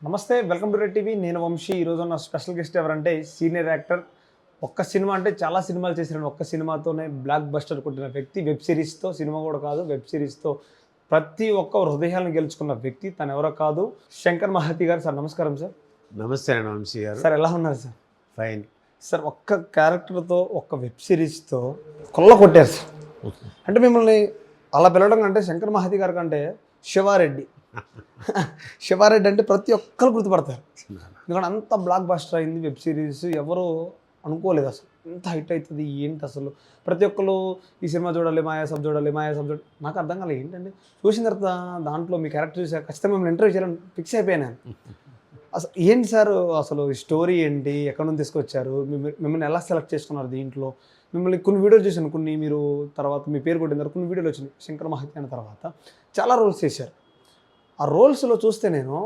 నమస్తే, welcome to red TV. నేను వంశీ. ఈరోజు ఉన్న స్పెషల్ గెస్ట్ ఎవరంటే సీనియర్ యాక్టర్. ఒక్క సినిమా అంటే చాలా సినిమాలు చేసిన ఒక్క సినిమాతోనే బ్లాక్ బస్టర్ కొట్టిన వ్యక్తి. వెబ్ సిరీస్తో, సినిమా కూడా కాదు, వెబ్ సిరీస్తో ప్రతి ఒక్క హృదయాలను గెలుచుకున్న వ్యక్తి. తను ఎవరో కాదు, శంకర్ మహాతి గారు. సార్ నమస్కారం సార్. నమస్తే అండి వంశీ గారు. సార్ ఎలా ఉన్నారు సార్? ఫైన్ సార్, ఒక్క క్యారెక్టర్తో, ఒక్క వెబ్ సిరీస్తో కొల్ల కొట్టారు సార్. అంటే మిమ్మల్ని అలా పిలవడం కంటే శంకర్ మహాతి గారి కంటే శివారెడ్డి శివారెడ్డి అంటే ప్రతి ఒక్కరు గుర్తుపడతారు. ఎందుకంటే అంత బ్లాక్ బస్టర్ అయింది వెబ్ సిరీస్. ఎవరు అనుకోలేదు అసలు ఎంత హిట్ అవుతుంది ఏంటి అసలు. ప్రతి ఒక్కరు ఈ సినిమా చూడాలి, మాయాసబ్ చూడాలి, మాయాసబ్ చూడాలి. నాకు అర్థం కాలేదు ఏంటంటే, చూసిన తర్వాత దాంట్లో మీ క్యారెక్టర్ చూసాక ఖచ్చితంగా మిమ్మల్ని ఇంటర్వ్యూ చేయాలని ఫిక్స్ అయిపోయాను. అసలు ఏంటి సార్, అసలు స్టోరీ ఏంటి, ఎక్కడ నుంచి తీసుకొచ్చారు, మిమ్మల్ని ఎలా సెలెక్ట్ చేసుకున్నారు దీంట్లో? మిమ్మల్ని కొన్ని వీడియోలు చూసాను, కొన్ని మీరు తర్వాత మీ పేరు కొట్టిన తర్వాత కొన్ని వీడియోలు వచ్చినాయి. శంకర్ మహాతి అయిన తర్వాత చాలా రోల్స్ చేశారు. ఆ రోల్స్లో చూస్తే నేను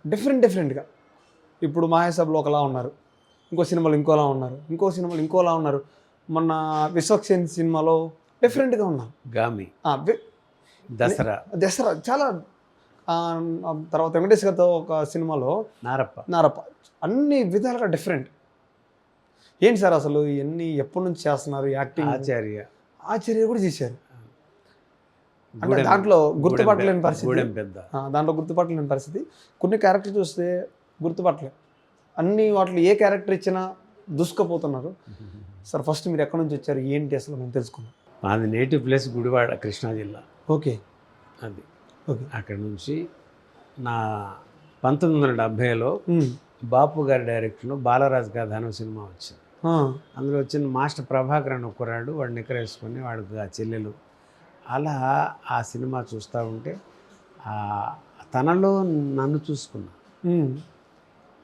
డిఫరెంట్గా, ఇప్పుడు మాయాసబ్లో ఒకలా ఉన్నారు, ఇంకో సినిమాలో ఇంకోలా ఉన్నారు, ఇంకో సినిమాలో ఇంకోలా ఉన్నారు, మొన్న విశ్వక్సేన్ సినిమాలో డిఫరెంట్గా ఉన్నారు. గామి, దసరా చాలా. తర్వాత వెంకటేష్ గారితో ఒక సినిమాలో నారప్ప అన్ని విధాలుగా డిఫరెంట్. ఏంటి సార్ అసలు ఇవన్నీ ఎప్పటి నుంచి చేస్తున్నారు? యాక్టింగ్ ఆచార్య కూడా చేశారు. అంటే దాంట్లో గుర్తుపట్టలేని పరిస్థితి. కొన్ని క్యారెక్టర్ చూస్తే గుర్తుపట్టలేదు. అన్ని వాటిలో ఏ క్యారెక్టర్ ఇచ్చినా దూసుకుపోతున్నారు. సార్ ఫస్ట్ మీరు ఎక్కడి నుంచి వచ్చారు, ఏంటి అసలు మేము తెలుసుకున్నాం. మాది నేటివ్ ప్లేస్ గుడివాడ, కృష్ణా జిల్లా. ఓకే. అది అక్కడ నుంచి నా 1970లో బాపు గారి డైరెక్షన్లో బాలరాజు కథ అనే సినిమా వచ్చింది. అందులో వచ్చిన మాస్టర్ ప్రభాకర్ అని ఒకరాడు, వాడు నిక్కరేసుకొని వాడికి ఆ చెల్లెలు. అలా ఆ సినిమా చూస్తూ ఉంటే తనలో నన్ను చూసుకున్నా.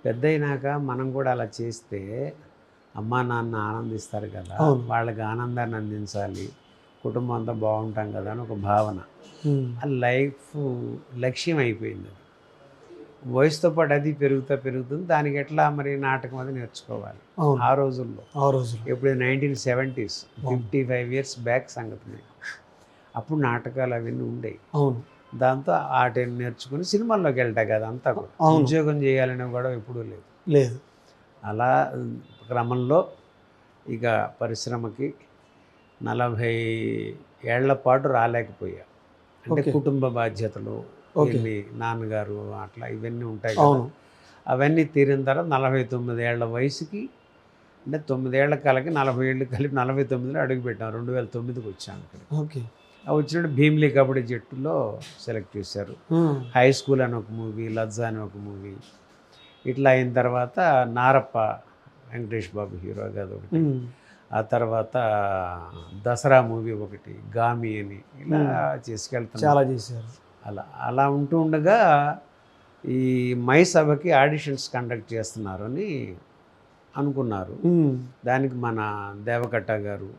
పెద్ద అయినాక మనం కూడా అలా చేస్తే అమ్మా నాన్న ఆనందిస్తారు కదా, వాళ్ళకి ఆనందాన్ని అందించాలి, కుటుంబం అంతా బాగుంటాం కదా అని ఒక భావన. ఆ లైఫ్ లక్ష్యం అయిపోయింది. వయసుతో పాటు అది పెరుగుతుంది. దానికి ఎట్లా మరి నాటకం అది నేర్చుకోవాలి. ఆ రోజుల్లో ఎప్పుడు 1970s 55 years బ్యాక్ సంగతి. అప్పుడు నాటకాలు అవన్నీ ఉండేవి. దాంతో ఆట నేర్చుకుని సినిమాల్లోకి వెళ్తా కదా, అంతా కూడా ఉద్యోగం చేయాలనే కూడా ఎప్పుడూ లేదు. అలా క్రమంలో ఇక పరిశ్రమకి 40 ఏళ్ల పాటు రాలేకపోయా. అంటే కుటుంబ బాధ్యతలు, నాన్నగారు అట్లా ఇవన్నీ ఉంటాయి కదా. అవన్నీ తీరిన తర్వాత 49 ఏళ్ల వయసుకి, అంటే 9 ఏళ్ల కలకి 40 ఏళ్ళు కలిపి 49లో అడుగుపెట్టాం. 2009కి వచ్చాను అక్కడికి. ఓకే. వచ్చినప్పుడు భీమిలీ కబడ్డీ జట్టులో సెలెక్ట్ చేశారు. హై స్కూల్ అని ఒక మూవీ, లజ్జా అని ఒక మూవీ. ఇట్లా అయిన తర్వాత నారప్ప, వెంకటేష్ బాబు హీరోగా ఒకటి. ఆ తర్వాత దసరా మూవీ ఒకటి, గామి అని, ఇలా చేసుకెళ్తాను. చాలా చేశారు. అలా ఉంటూ ఉండగా ఈ మై సభకి ఆడిషన్స్ కండక్ట్ చేస్తున్నారు అని అనుకున్నారు. దానికి మన దేవకట్ట గారు,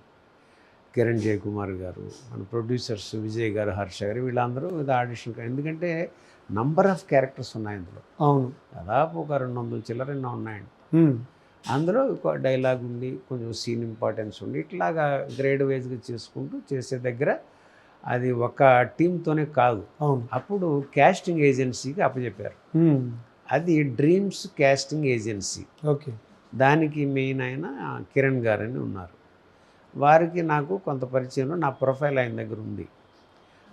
కిరణ్ జయకుమార్ గారు, మన ప్రొడ్యూసర్స్ విజయ్ గారు, హర్ష గారు, వీళ్ళందరూ ఇది ఆడిషన్. ఎందుకంటే నంబర్ ఆఫ్ క్యారెక్టర్స్ ఉన్నాయి అందులో. అవును, దాదాపు ఒక 200 చిల్లరన్నా ఉన్నాయండి. అందులో ఒక డైలాగ్ ఉండి, కొంచెం సీన్ ఇంపార్టెన్స్ ఉండి, ఇట్లాగా గ్రేడ్ వైజ్గా చేసుకుంటూ చేసే దగ్గర అది ఒక టీంతోనే కాదు. అప్పుడు క్యాస్టింగ్ ఏజెన్సీకి అప్పచెప్పారు. అది డ్రీమ్స్ క్యాస్టింగ్ ఏజెన్సీ. ఓకే. దానికి మెయిన్ ఆయన కిరణ్ గారని ఉన్నారు. వారికి నాకు కొంత పరిచయంలో నా ప్రొఫైల్ ఆయన దగ్గర ఉంది.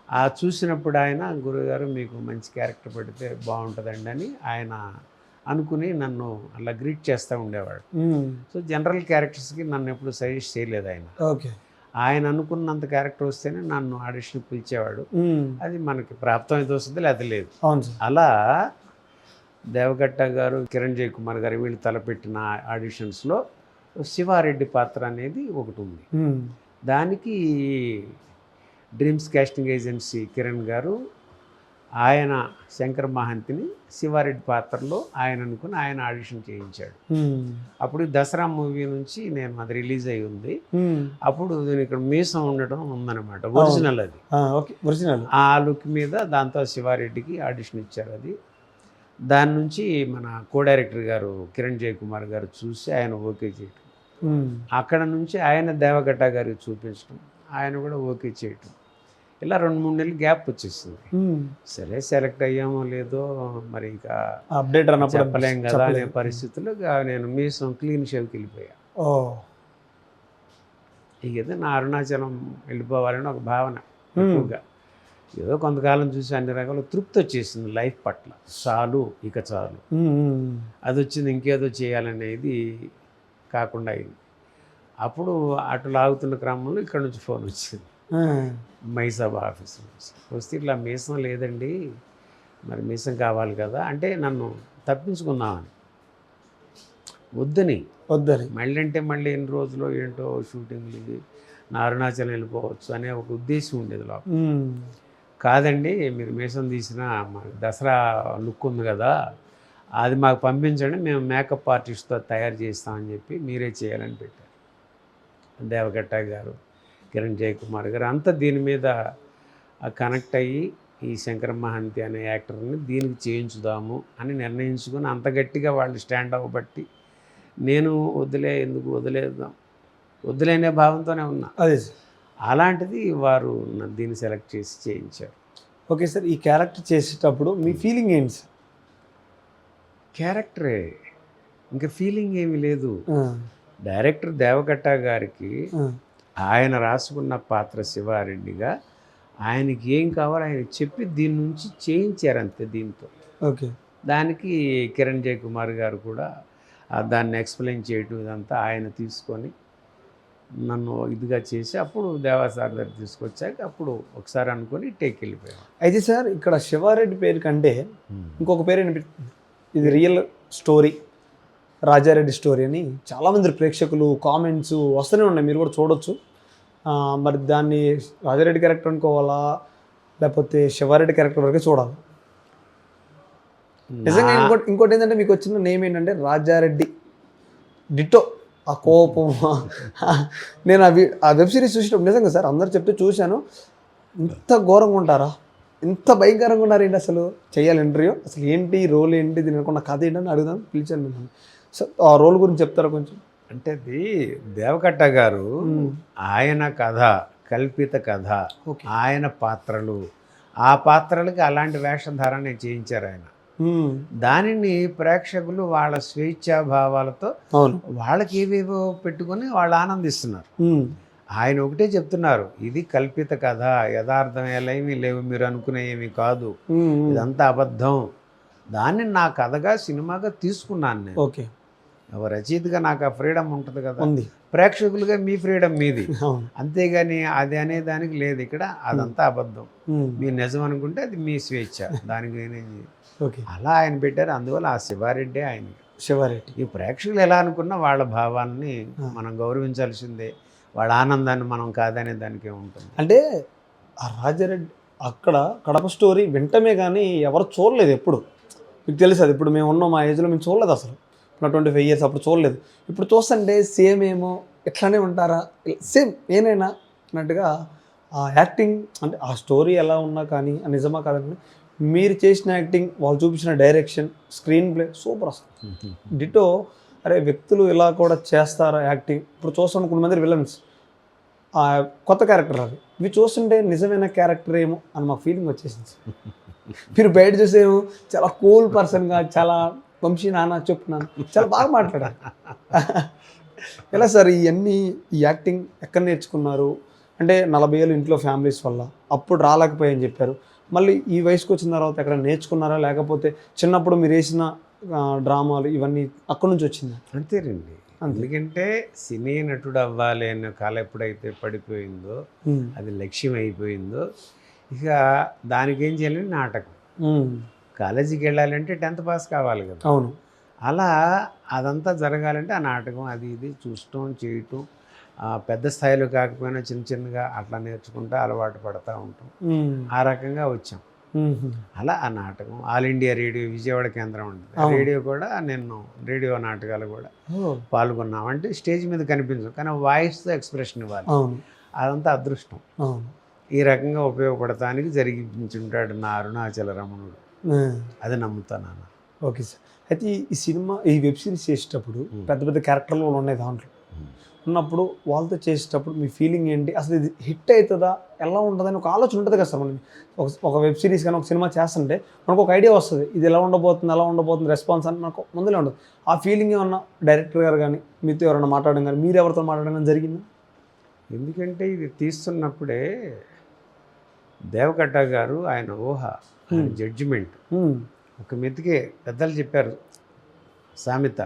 ఆ చూసినప్పుడు ఆయన, గురుగారు మీకు మంచి క్యారెక్టర్ పెడితే బాగుంటుందండి అని ఆయన అనుకుని నన్ను అలా గ్రీట్ చేస్తూ ఉండేవాడు. సో జనరల్ క్యారెక్టర్స్కి నన్ను ఎప్పుడు సజెస్ట్ చేయలేదు ఆయన. ఓకే. ఆయన అనుకున్నంత క్యారెక్టర్ వస్తేనే నన్ను ఆడిషన్ పిలిచేవాడు. అది మనకి ప్రాప్తం అయితే వస్తుంది, లేదా లేదు. అలా దేవగట్ట గారు, కిరణ్ జయకుమార్ గారు వీళ్ళు తలపెట్టిన ఆడిషన్స్లో శివారెడ్డి పాత్ర అనేది ఒకటి ఉంది. దానికి డ్రీమ్స్ కాస్టింగ్ ఏజెన్సీ కిరణ్ గారు ఆయన శంకర్ మహాంతిని శివారెడ్డి పాత్రలో ఆయన అనుకుని ఆయన ఆడిషన్ చేయించాడు. అప్పుడు దసరా మూవీ నుంచి నేను అది రిలీజ్ అయి ఉంది. అప్పుడు ఇక్కడ మీసం ఉండటం ఉందన్నమాట, ఒరిజినల్. అది ఒరిజినల్. ఆ లుక్ మీద దాంతో శివారెడ్డికి ఆడిషన్ ఇచ్చారు. అది దాని నుంచి మన కో డైరెక్టర్ గారు కిరణ్ జయకుమార్ గారు చూసి ఆయన ఓకే చేయటం, అక్కడ నుంచి ఆయన దేవగట్ట గారికి చూపించడం, ఆయన కూడా ఓకే చేయటం, ఇలా 2-3 నెలలు గ్యాప్ వచ్చేసింది. సరే సెలెక్ట్ అయ్యామో లేదో మరి ఇంకా అప్డేట్ అన్నప్పుడు చెప్పలేం కదా అనే పరిస్థితుల్లో నేను మీసం క్లీన్ షేవ్కి వెళ్ళిపోయా. ఓ ఇక ఏదో నా అరుణాచలం వెళ్ళిపోవాలని ఒక భావన ఎక్కువగా. ఏదో కొంతకాలం చూసి అన్ని రకాల తృప్తి వచ్చేసింది లైఫ్ పట్ల. చాలు ఇక చాలు, అది వచ్చింది ఇంకేదో చేయాలనేది కాకుండా అయింది. అప్పుడు అటు లాగుతున్న క్రమంలో ఇక్కడ నుంచి ఫోన్ వచ్చింది మైసాబ్ ఆఫీస్ నుంచి. వస్తే ఇట్లా మీసం లేదండి, మరి మీసం కావాలి కదా అంటే నన్ను తప్పించుకుందామని, వద్దని మళ్ళీ అంటే మళ్ళీ ఎన్ని రోజులు ఏంటో షూటింగ్లు నా అరుణాచలం వెళ్ళిపోవచ్చు అనే ఒక ఉద్దేశం ఉండేది లోపల. కాదండి మీరు మీసం తీసిన దసరా లుక్ ఉంది కదా అది మాకు పంపించండి, మేము మేకప్ ఆర్టిస్ట్తో తయారు చేస్తామని చెప్పి మీరే చేయాలని పెట్టారు. దేవగట్ట గారు, కిరణ్ జయకుమార్ గారు అంతా దీని మీద కనెక్ట్ అయ్యి ఈ శంకర్ మహంతి అనే యాక్టర్ని దీనికి చేయించుదాము అని నిర్ణయించుకుని అంత గట్టిగా వాళ్ళు స్టాండ్ అవ్వబట్టి నేను ఎందుకు వదిలేనే భావంతోనే ఉన్నా. అదే అలాంటిది వారు దీన్ని సెలెక్ట్ చేసి చేయించారు. ఓకే సార్, ఈ క్యారెక్టర్ చేసేటప్పుడు మీ ఫీలింగ్ ఏంటి సార్? క్యారెక్టరే, ఇంకా ఫీలింగ్ ఏమీ లేదు. డైరెక్టర్ దేవగట్ట గారికి ఆయన రాసుకున్న పాత్ర శివారెడ్డిగా ఆయనకి ఏం కావాలో ఆయన చెప్పి దీని నుంచి చేయించారు అంతే. దీంతో ఓకే, దానికి కిరణ్ జయకుమార్ గారు కూడా దాన్ని ఎక్స్ప్లెయిన్ చేయటం ఇదంతా ఆయన తీసుకొని నన్ను ఇదిగా చేసి అప్పుడు దేవాసార్ దగ్గర తీసుకొచ్చాక అప్పుడు ఒకసారి అనుకొని టేక్ వెళ్ళిపోయాం. అయితే సార్ ఇక్కడ శివారెడ్డి పేరు కంటే ఇంకొక పేరు వినిపిస్తుంది, ఇది రియల్ స్టోరీ, రాజారెడ్డి స్టోరీ అని చాలామంది ప్రేక్షకులు కామెంట్స్ వస్తూనే ఉన్నాయి, మీరు కూడా చూడొచ్చు. మరి దాన్ని రాజారెడ్డి క్యారెక్టర్ అనుకోవాలా లేకపోతే శివారెడ్డి క్యారెక్టర్ వరకే చూడాలి? నిజంగా ఇంకోటి ఏంటంటే మీకు వచ్చిన నేమ్ ఏంటంటే రాజారెడ్డి డిటో. ఆ కోపం నేను ఆ వెబ్ సిరీస్ చూసినప్పుడు నిజంగా సార్ అందరు చెప్తే చూశాను, ఇంత ఘోరంగా ఉంటారా, ఇంత భయంకరంగా ఉన్నారు ఏంటి అసలు, చేయాలి ఇంటర్వ్యూ, అసలు ఏంటి రోల్ ఏంటి, దీని అనుకున్న కథ ఏంటని అడుగుదాం పిలిచాను మిమ్మల్ని. సో ఆ రోల్ గురించి చెప్తారా కొంచెం? అంటే అది దేవకట్ట గారు ఆయన కథ, కల్పిత కథ, ఆయన పాత్రలు, ఆ పాత్రలకి అలాంటి వేషధారణ చేయించారు ఆయన. దానిని ప్రేక్షకులు వాళ్ళ స్వేచ్ఛాభావాలతో వాళ్ళకి ఏవేవో పెట్టుకొని వాళ్ళు ఆనందిస్తున్నారు. ఆయన ఒకటే చెప్తున్నారు, ఇది కల్పిత కథ, యథార్థం ఏమీ లేవు, మీరు అనుకునే ఏమీ కాదు, ఇదంతా అబద్ధం. దాన్ని నా కథగా సినిమాగా తీసుకున్నాను నేను. ఓకే, రచయితగా నాకు ఆ ఫ్రీడమ్ ఉంటుంది కదా, ప్రేక్షకులుగా మీ ఫ్రీడమ్ మీది, అంతేగాని అది అనే దానికి లేదు ఇక్కడ, అదంతా అబద్ధం, మీరు నిజం అనుకుంటే అది మీ స్వేచ్ఛ, దానికి నేనేం అలా ఆయన పెట్టారు. అందువల్ల ఆ శివారెడ్డి ఆయన శివారెడ్డి. ఈ ప్రేక్షకులు ఎలా అనుకున్నా వాళ్ళ భావాన్ని మనం గౌరవించాల్సిందే, వాళ్ళ ఆనందాన్ని మనం కాదనే దానికి ఉంటుంది. అంటే ఆ రాజారెడ్డి అక్కడ కడప స్టోరీ వింటమే కానీ ఎవరు చూడలేదు ఎప్పుడు, మీకు తెలుసు అది. ఇప్పుడు మేము ఉన్నాం మా ఏజ్లో మేము చూడలేదు అసలు, నా 25 years అప్పుడు చూడలేదు. ఇప్పుడు చూస్తుంటే సేమ్ ఏమో ఎట్లానే ఉంటారా, సేమ్ ఏనైనా అన్నట్టుగా ఆ యాక్టింగ్ అంటే ఆ స్టోరీ ఎలా ఉన్నా కానీ నిజమా కాదని మీరు చేసిన యాక్టింగ్, వాళ్ళు చూపించిన డైరెక్షన్, స్క్రీన్ ప్లే సూపర్ అసలు. డిటో అరే వ్యక్తులు ఇలా కూడా చేస్తారా యాక్టింగ్. ఇప్పుడు చూస్తాను కొంతమంది విలన్స్ కొత్త క్యారెక్టర్ అది, ఇవి చూస్తుంటే నిజమైన క్యారెక్టర్ ఏమో అని మాకు ఫీలింగ్ వచ్చేసింది. మీరు బయట చూసేమో చాలా కూల్ పర్సన్గా, చాలా వంశీ నాన్న చెప్తున్నాను, చాలా బాగా మాట్లాడారు. ఎలా సార్ ఇవన్నీ ఈ యాక్టింగ్ ఎక్కడ నేర్చుకున్నారు? అంటే 40 ఏళ్ళు ఇంట్లో ఫ్యామిలీస్ వల్ల అప్పుడు రాలేకపోయాయని చెప్పారు, మళ్ళీ ఈ వయసుకు వచ్చిన తర్వాత ఎక్కడ నేర్చుకున్నారా, లేకపోతే చిన్నప్పుడు మీరు వేసిన డ్రామాలు ఇవన్నీ అక్కడి నుంచి వచ్చిందా? అంతేనండి, ఎందుకంటే సినీ నటుడు అవ్వాలి అనే కాలం ఎప్పుడైతే పడిపోయిందో, అది లక్ష్యం అయిపోయిందో, ఇక దానికి ఏం చేయాలి, నాటకం. కాలేజీకి వెళ్ళాలంటే 10th పాస్ కావాలి కదా. అవును, అలా అదంతా జరగాలంటే ఆ నాటకం అది ఇది చూడటం చేయటం, పెద్ద స్థాయిలో కాకపోయినా చిన్న చిన్నగా అట్లా నేర్చుకుంటూ అలవాటు పడుతూ ఉంటాం. ఆ రకంగా వచ్చాం. అలా ఆ నాటకం ఆల్ ఇండియా రేడియో విజయవాడ కేంద్రం ఉంటుంది, రేడియో కూడా నేను రేడియో నాటకాలు కూడా పాల్గొన్నాం. అంటే స్టేజ్ మీద కనిపించం కానీ వాయిస్తో ఎక్స్ప్రెషన్ ఇవ్వాలి, అదంతా అదృష్టం. ఈ రకంగా ఉపయోగపడటానికి జరిగించుంటాడు నా అరుణాచల రమణుడు, అది నమ్ముతాను అన్న. ఓకే సార్, అయితే ఈ సినిమా ఈ వెబ్ సిరీస్ చేసేటప్పుడు పెద్ద పెద్ద క్యారెక్టర్లు ఉన్నాయి దాంట్లో, ఉన్నప్పుడు వాళ్ళతో చేసేటప్పుడు మీ ఫీలింగ్ ఏంటి, అసలు ఇది హిట్ అవుతుందా, ఎలా ఉంటుందని ఒక ఆలోచన ఉంటుంది కదా సార్. మనం ఒక వెబ్ సిరీస్ కానీ ఒక సినిమా చేస్తుంటే మనకు ఒక ఐడియా వస్తుంది, ఇది ఎలా ఉండబోతుంది రెస్పాన్స్ అని మనకు ముందులే ఉండదు. ఆ ఫీలింగ్ ఏమన్నా డైరెక్టర్ గారు కానీ మీతో ఎవరైనా మాట్లాడడం కానీ మీరు ఎవరితో మాట్లాడడం కానీ జరిగిందా? ఎందుకంటే ఇది తీస్తున్నప్పుడే దేవకట్ట గారు ఆయన ఊహ, ఆయన జడ్జిమెంట్ ఒక మెతుకే పెద్దలు చెప్పారు సామెత,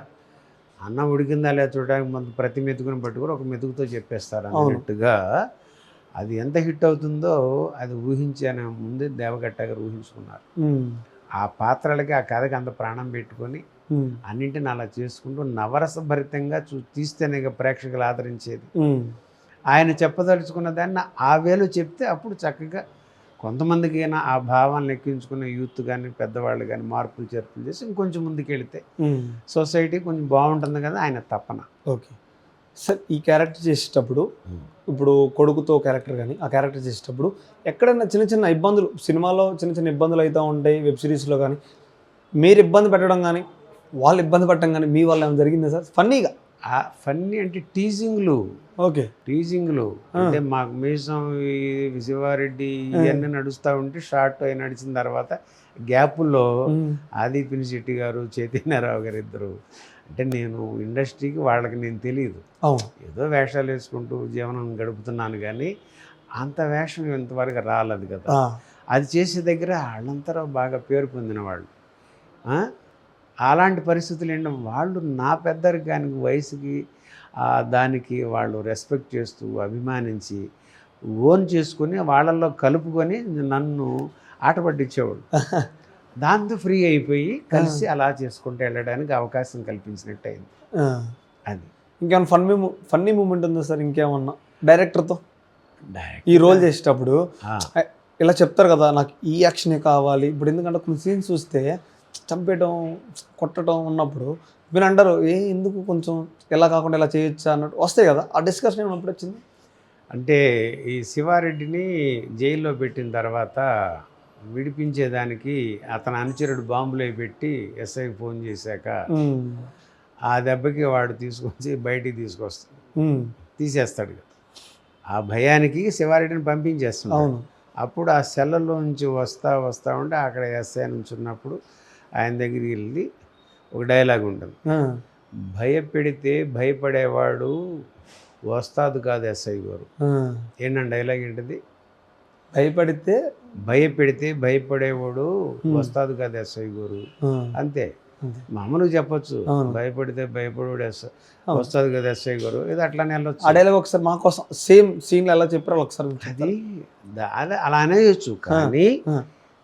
అన్నం ఉడికిందా లేదా చూడడానికి ముందు ప్రతి మెతుకుని పట్టుకుని ఒక మెతుకుతో చెప్పేస్తారు అన్నట్టుగా. అది ఎంత హిట్ అవుతుందో అది ఊహించాను ముందే దేవకట్ట గారు ఊహించుకున్నారు. ఆ పాత్రలకి ఆ కథకి అంత ప్రాణం పెట్టుకొని అన్నింటిని అలా చేసుకుంటూ నవరసభరితంగా తీస్తేనే ప్రేక్షకులు ఆదరించేది. ఆయన చెప్పదలుచుకున్న దాన్ని ఆ వేలో చెప్తే అప్పుడు చక్కగా కొంతమందికి అయినా ఆ భావాలను ఎక్కించుకునే యూత్ కానీ పెద్దవాళ్ళు కానీ మార్పులు చేర్పులు చేసి ఇంకొంచెం ముందుకు వెళితే సొసైటీ కొంచెం బాగుంటుంది కదా ఆయన తపన. ఓకే సార్, ఈ క్యారెక్టర్ చేసేటప్పుడు ఇప్పుడు కొడుకుతో క్యారెక్టర్ కానీ ఆ క్యారెక్టర్ చేసేటప్పుడు ఎక్కడైనా చిన్న చిన్న ఇబ్బందులు, సినిమాలో చిన్న చిన్న ఇబ్బందులు అవుతూ ఉంటాయి, వెబ్ సిరీస్లో కానీ మీరు ఇబ్బంది పెట్టడం కానీ వాళ్ళు ఇబ్బంది పెట్టడం కానీ మీ వల్ల ఏమైనా జరిగిందా సార్? ఫన్నీగా ఫన్నీ అంటే టీజింగ్లు. ఓకే, టీజింగ్లు అంటే మాకు మీసం శివారెడ్డి ఇవన్నీ నడుస్తూ ఉంటే షార్ట్ అయి నడిచిన తర్వాత గ్యాపుల్లో ఆది పినిశెట్టి గారు చైతన్యరావు గారు ఇద్దరు, అంటే నేను ఇండస్ట్రీకి వాళ్ళకి నేను తెలియదు, ఏదో వేషాలు వేసుకుంటూ జీవనం గడుపుతున్నాను కానీ అంత వేషం ఇంతవరకు రాలేదు కదా. అది చేసే దగ్గర వాళ్ళంతా బాగా పేరు పొందిన వాళ్ళు. అలాంటి పరిస్థితులు ఏంటంటే వాళ్ళు నా పెద్దరికానికి వయసుకి దానికి వాళ్ళు రెస్పెక్ట్ చేస్తూ అభిమానించి ఓన్ చేసుకొని వాళ్ళల్లో కలుపుకొని నన్ను ఆట పట్టించేవాడు. దాంతో ఫ్రీ అయిపోయి కలిసి అలా చేసుకుంటూ వెళ్ళడానికి అవకాశం కల్పించినట్టు అయింది. అది ఇంకేమన్నా ఫన్నీ మూమెంట్ ఉందా సార్? ఇంకేమన్నా డైరెక్టర్తో ఈ రోల్ చేసేటప్పుడు ఇలా చెప్తారు కదా, నాకు ఈ యాక్షనే కావాలి. ఇప్పుడు ఎందుకంటే కొన్ని సీన్స్ చూస్తే చంపేయడం కొట్టడం ఉన్నప్పుడు మీరు అంటారు ఎందుకు కొంచెం ఎలా కాకుండా ఇలా చేయొచ్చా అన్నట్టు వస్తాయి కదా, ఆ డిస్కషన్ ఏమన్నప్పుడు వచ్చింది? అంటే ఈ శివారెడ్డిని జైల్లో పెట్టిన తర్వాత విడిపించేదానికి అతని అనుచరుడు బాంబులో పెట్టి ఎస్ఐకి ఫోన్ చేశాక ఆ దెబ్బకి వాడు తీసుకొచ్చి బయటికి తీసేస్తాడు కదా, ఆ భయానికి శివారెడ్డిని పంపించేస్తున్నాడు. అప్పుడు ఆ సెల్లలో నుంచి వస్తా ఉంటే అక్కడ ఎస్ఐ నుంచి ఉన్నప్పుడు ఆయన దగ్గరికి వెళ్ళి ఒక డైలాగ్ ఉంటుంది, భయపెడితే భయపడేవాడు వస్తాదు కాదు ఎస్ఐ గారు. ఏంటంటే డైలాగ్ ఏంటిది? భయపెడితే భయపడేవాడు వస్తాదు కాదు ఎస్ఐ గారు. అంతే, మామూలుగా చెప్పచ్చు, భయపడితే భయపడేవాడు వస్తుంది కదా ఎస్ఐ గారు, ఇది అట్లానే వెళ్ళొచ్చు. ఆ డైలాగ్ ఒకసారి మా కోసం సేమ్ సీన్లు ఎలా చెప్పారు ఒకసారి? అది అలా అనేయచ్చు, కానీ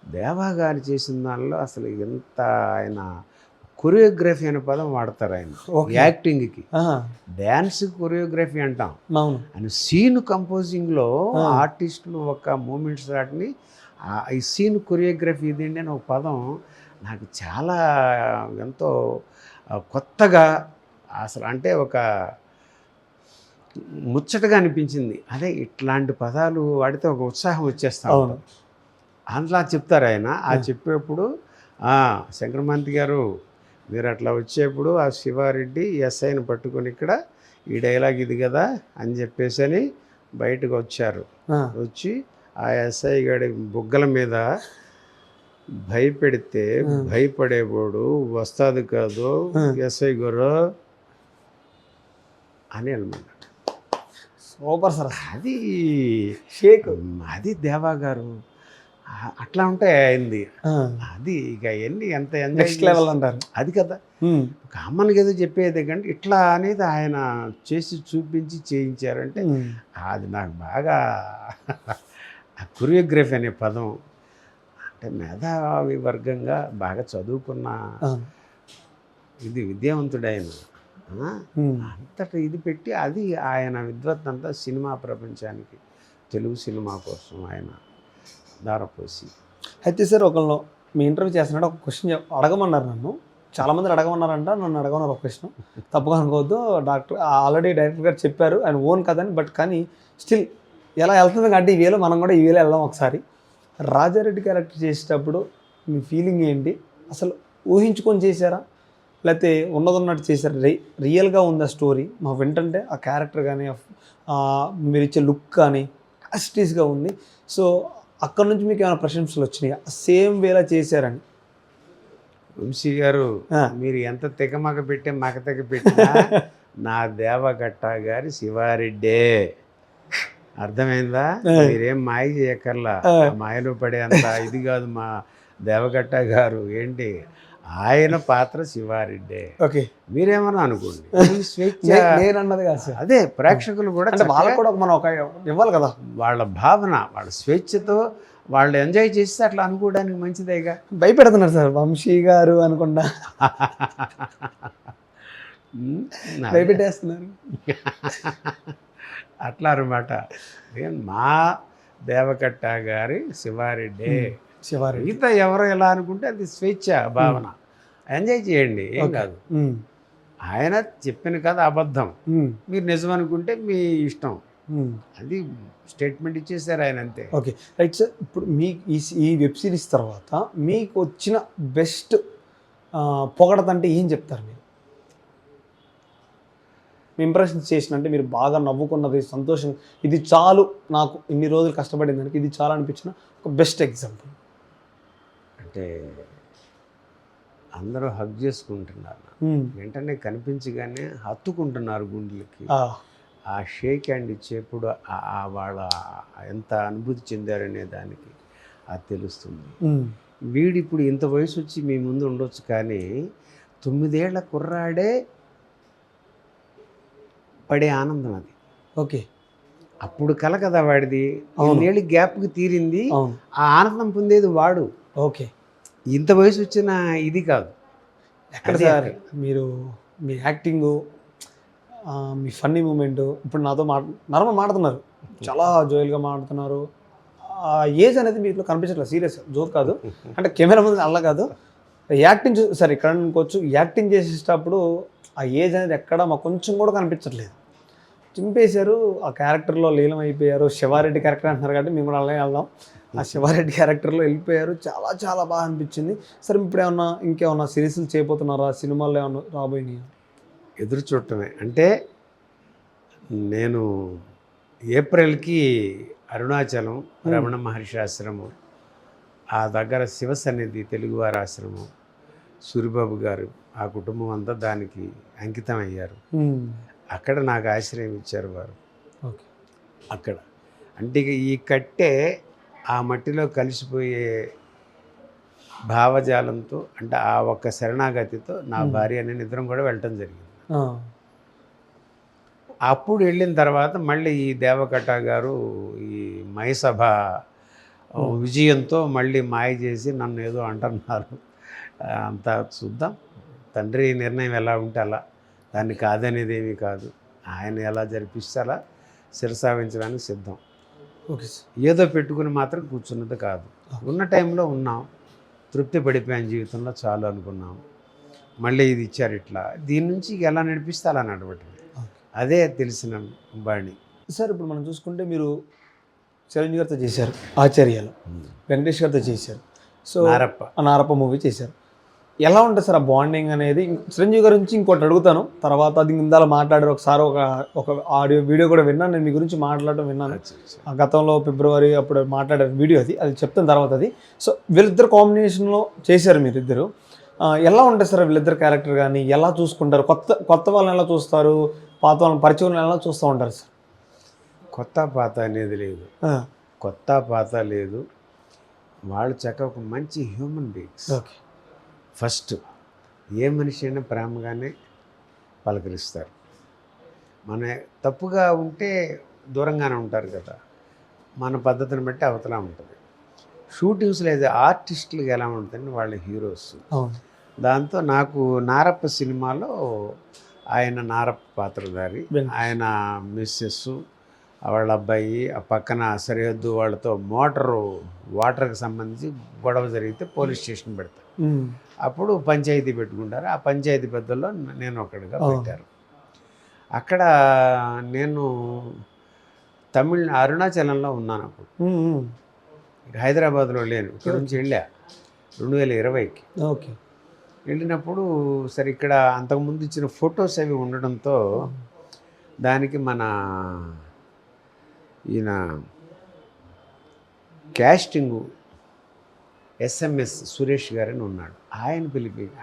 దేవా గారు చేసిన దానిలో అసలు ఎంత ఆయన కొరియోగ్రఫీ అనే పదం వాడతారు ఆయన యాక్టింగ్కి. డ్యాన్స్ కొరియోగ్రఫీ అంటాం, ఆయన సీన్ కంపోజింగ్లో ఆర్టిస్టులు ఒక మూమెంట్స్ వాటిని ఈ సీన్ కొరియోగ్రఫీ ఇదండి అని ఒక పదం నాకు చాలా ఎంతో కొత్తగా అసలు అంటే ఒక ముచ్చటగా అనిపించింది. అదే ఇట్లాంటి పదాలు వాడితే ఒక ఉత్సాహం వచ్చేస్తా ఉంటుంది. అందులో చెప్తారు ఆయన. ఆ చెప్పేప్పుడు శంకరమంతి గారు మీరు అట్లా వచ్చేప్పుడు ఆ శివారెడ్డి ఎస్ఐని పట్టుకొని ఇక్కడ ఈ డైలాగ్ ఇది కదా అని చెప్పేసి బయటకు వచ్చారు. వచ్చి ఆ ఎస్ఐ గారి బుగ్గల మీద భయపెడితే భయపడేవాడు వస్తాది కాదు ఎస్ఐ గారు అని అనమాట. సూపర్ సార్, అది షేక్, అది దేవా గారు అట్లా ఉంటాయి అయింది. అది ఇక ఎన్ని ఎంత నెక్స్ట్ లెవెల్ అంటారు అది కదా. కామన్గా ఏదో చెప్పేది కంటే ఇట్లా అనేది ఆయన చేసి చూపించి చేయించారంటే అది నాకు బాగా కొరియోగ్రఫీ అనే పదం అంటే మేధావి వర్గంగా బాగా చదువుకున్న ఇది విద్యావంతుడు ఆయన అంతటా ఇది పెట్టి అది ఆయన విద్వత్ అంతా సినిమా ప్రపంచానికి తెలుగు సినిమా కోసం ఆయన దారపోసి. అయితే సార్ ఒకళ్ళు మీ ఇంటర్వ్యూ చేస్తున్నాడు ఒక క్వశ్చన్ అడగమన్నారు నన్ను, చాలామంది అడగమన్నారంట, నన్ను అడగమన్నారు ఒక క్వశ్చన్. తప్పుగా అనుకోవద్దు, డాక్టర్ ఆల్రెడీ డైరెక్టర్ గారు చెప్పారు ఆయన ఓన్ కదని, బట్ కానీ స్టిల్ ఎలా వెళ్తుంది కాబట్టి ఈ వేలో మనం కూడా ఈ వేలో వెళ్దాం ఒకసారి. రాజారెడ్డి క్యారెక్టర్ చేసేటప్పుడు మీ ఫీలింగ్ ఏంటి? అసలు ఊహించుకొని చేశారా లేకపోతే ఉన్నదన్నట్టు చేశారు, రియల్గా ఉందా స్టోరీ మాకు వింటుంటే ఆ క్యారెక్టర్ కానీ మీరు ఇచ్చే లుక్ కానీ యాస్టీస్గా ఉంది. సో అక్కడ నుంచి మీకు ఏమైనా ప్రశంసలు వచ్చినాయి సేమ్ వేలా చేశారని? వంశీ గారు, మీరు ఎంత తెగమగ పెట్టే మగ తెగ పెట్టినా నా దేవగట్ట గారి శివారెడ్డే. అర్థమైందా? మీరేం మాయ చేయక్కర్లా. మాయలో పడే అంత ఇది కాదు మా దేవగట్ట గారు. ఏంటి ఆయన పాత్ర శివారెడ్డే. ఓకే, మీరేమన్నా అనుకోండి, స్వేచ్ఛ నేను అన్నది కాదు సార్. అదే ప్రేక్షకులు కూడా అంటే వాళ్ళకు కూడా మనం ఒక ఇవ్వాలి కదా, వాళ్ళ భావన, వాళ్ళ స్వేచ్ఛతో వాళ్ళు ఎంజాయ్ చేస్తే అట్లా అనుకోవడానికి మంచిదేగా. భయపెడుతున్నారు సార్ వంశీ గారు అనుకుండా, భయపెట్టేస్తున్నారు. అట్లా అనమాట. మా దేవకట్ట గారి శివారెడ్డి. మిగతా ఎవరో ఎలా అనుకుంటే అది స్వేచ్ఛ భావన, ఎంజాయ్ చేయండి, ఏం కాదు. ఆయన చెప్పిన కథ అబద్ధం, మీరు నిజం అనుకుంటే మీ ఇష్టం. అది స్టేట్మెంట్ ఇచ్చేసారు ఆయన, అంతే. Okay, right sir. ఇప్పుడు మీకు ఈ వెబ్ సిరీస్ తర్వాత మీకు వచ్చిన బెస్ట్ పొగడతంటే ఏం చెప్తారు మీరు? మీ ఇంప్రెషన్ చేసిన, అంటే మీరు బాగా నవ్వుకున్నది, సంతోషం, ఇది చాలు నాకు ఇన్ని రోజులు కష్టపడిన దానికి ఇది చాలు అనిపించిన ఒక బెస్ట్ ఎగ్జాంపుల్? అంటే అందరూ హగ్ చేసుకుంటున్నారు, వెంటనే కనిపించగానే హత్తుకుంటున్నారు గుండెలకి. ఆ షేక్ హ్యాండ్ ఇచ్చేప్పుడు వాళ్ళ ఎంత అనుభూతి చెందారనే దానికి అది తెలుస్తుంది. వీడిప్పుడు ఇంత వయసు వచ్చి మీ ముందు ఉండొచ్చు, కానీ 9 ఏళ్ల కుర్రాడే పడే ఆనందం అది. ఓకే, అప్పుడు కల కదా వాడిది, 9 గ్యాప్కి తీరింది, ఆ ఆనందం పొందేది వాడు. ఓకే, ఇంత వయసు వచ్చిన ఇది కాదు. ఎక్కడ సార్ మీరు మీ యాక్టింగు, మీ ఫన్నీ మూమెంట్, ఇప్పుడు నాతో నార్మల్ మాట్లాడుతున్నారు, చాలా జోయల్గా మాట్లాడుతున్నారు. ఆ ఏజ్ అనేది మీట్లో కనిపించట్లేదు, సీరియస్ జోక్ కాదు, అంటే కెమెరా ముందు అలా కాదు, యాక్టింగ్ సరే ఇక్కడ అనుకోవచ్చు, యాక్టింగ్ చేసేటప్పుడు ఆ ఏజ్ అనేది ఎక్కడ మాకు కొంచెం కూడా కనిపించట్లేదు. చింపేశారు, ఆ క్యారెక్టర్లో లీనం అయిపోయారు. శివారెడ్డి క్యారెక్టర్ అంటున్నారు కాబట్టి మేము కూడా అలాగే వెళ్దాం. ఆ శివారెడ్డి క్యారెక్టర్లో వెళ్ళిపోయారు, చాలా చాలా బాగా అనిపించింది. సరే ఇప్పుడు ఏమన్నా ఇంకేమన్నా సిరీస్లు చేయబోతున్నారా, సినిమాల్లో ఏమన్నా రాబోయినాయా? ఎదురు చూడటమే. అంటే నేను ఏప్రిల్కి అరుణాచలం రమణ మహర్షి ఆశ్రమం, ఆ దగ్గర శివసన్నిధి తెలుగువారి ఆశ్రమం, సూరిబాబు గారు ఆ కుటుంబం అంతా దానికి అంకితం అయ్యారు. అక్కడ నాకు ఆశ్రయం ఇచ్చారు వారు. అక్కడ అంటే ఈ కట్టే ఆ మట్టిలో కలిసిపోయే భావజాలంతో, అంటే ఆ ఒక్క శరణాగతితో నా భార్య నేను ఇద్దరం కూడా వెళ్ళటం జరిగింది. అప్పుడు వెళ్ళిన తర్వాత మళ్ళీ ఈ దేవకట్ట గారు ఈ మయసభ విజయంతో మళ్ళీ మాయ చేసి నన్ను ఏదో అంటున్నారు. అంతా చూద్దాం, తండ్రి నిర్ణయం ఎలా ఉంటే అలా, దాన్ని కాదనేది ఏమీ కాదు. ఆయన ఎలా జరిపిస్తే అలా శిరసావించడానికి సిద్ధం. ఓకే, ఏదో పెట్టుకుని మాత్రం కూర్చున్నది కాదు. ఉన్న టైంలో ఉన్నాం, తృప్తి పడిపోయాను, జీవితంలో చాలు అనుకున్నాం. మళ్ళీ ఇది ఇచ్చారు, ఇట్లా దీని నుంచి ఎలా నడిపిస్తే అలా నడవటం, అదే తెలిసిన బాణి. సార్ ఇప్పుడు మనం చూసుకుంటే మీరు చిరంజీవి గారితో చేశారు ఆచార్యాలు, వెంకటేష్ గారితో చేశారు, సో నారప్ప మూవీ చేశారు. ఎలా ఉంటుంది సార్ ఆ బాండింగ్ అనేది? చిరంజీవి గారి నుంచి ఇంకోటి అడుగుతాను తర్వాత, అది ఇందాల మాట్లాడారు ఒకసారి, ఒక ఆడియో వీడియో కూడా విన్నాను నేను, మీ గురించి మాట్లాడటం విన్నాను. గతంలో ఫిబ్రవరి అప్పుడు మాట్లాడారు వీడియో, అది చెప్తాను తర్వాత. అది సో వీళ్ళిద్దరు కాంబినేషన్లో చేశారు మీరిద్దరు. ఎలా ఉంటుంది సార్ వీళ్ళిద్దరు క్యారెక్టర్ కానీ? ఎలా చూసుకుంటారు? కొత్త వాళ్ళని ఎలా చూస్తారు, పాత వాళ్ళని పరిచయం ఎలా చూస్తూ ఉంటారు సార్? కొత్త పాత అనేది లేదు, కొత్త పాత లేదు. వాళ్ళు చక్కగా ఒక మంచి హ్యూమన్ బీయింగ్స్. ఓకే, ఫస్ట్ ఏ మనిషి అయినా ప్రేమగానే పలకరిస్తారు. మన తప్పుగా ఉంటే దూరంగానే ఉంటారు కదా, మన పద్ధతిని బట్టి అవతలా ఉంటుంది. షూటింగ్స్లో అయితే ఆర్టిస్టులకు ఎలా ఉంటుందంటే వాళ్ళ హీరోస్. దాంతో నాకు నారప్ప సినిమాలో ఆయన నారప్ప పాత్రధారి, ఆయన మిస్సెస్, వాళ్ళ అబ్బాయి, ఆ పక్కన సరిహద్దు వాళ్ళతో వాటర్కి సంబంధించి గొడవ జరిగితే పోలీస్ స్టేషన్ పెడతారు. అప్పుడు పంచాయతీ పెట్టుకుంటారు. ఆ పంచాయతీ పెద్దల్లో నేను ఒకటిగా పెట్టారు. అక్కడ నేను అరుణాచలంలో ఉన్నాను. అప్పుడు హైదరాబాద్లో లేను, ఇక్కడ నుంచి వెళ్ళా 2020కి. ఓకే, వెళ్ళినప్పుడు సరే ఇక్కడ అంతకుముందు ఇచ్చిన ఫొటోస్ అవి ఉండడంతో దానికి మన ఈయన క్యాస్టింగు ఎస్ఎంఎస్ సురేష్ గారని ఉన్నాడు,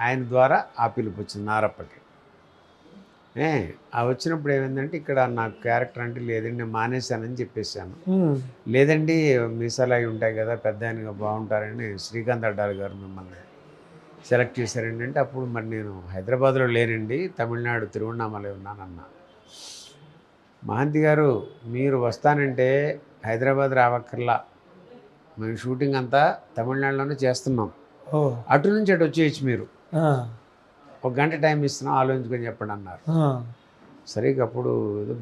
ఆయన ద్వారా ఆ పిలుపు వచ్చింది నారప్పకి. ఆ వచ్చినప్పుడు ఏమైందంటే ఇక్కడ నాకు క్యారెక్టర్ అంటే లేదండి నేను మానేశానని చెప్పేశాను. లేదండి మీసాలు అవి ఉంటాయి కదా పెద్ద ఆయనగా బాగుంటారని శ్రీకాంత్ అడ్డాలి గారు మిమ్మల్ని సెలెక్ట్ చేశారండి అంటే అప్పుడు మరి నేను హైదరాబాద్లో లేనండి తమిళనాడు తిరువణామలై ఉన్నానన్నా. మహంతి గారు మీరు వస్తానంటే హైదరాబాద్ రావక్కర్లా, మేము షూటింగ్ అంతా తమిళనాడులోనే చేస్తున్నాం, అటు నుంచి అటు వచ్చేయచ్చు, మీరు 1 గంట టైం ఇస్తున్నాం ఆలోచించుకొని చెప్పండి అన్నారు. సరే అప్పుడు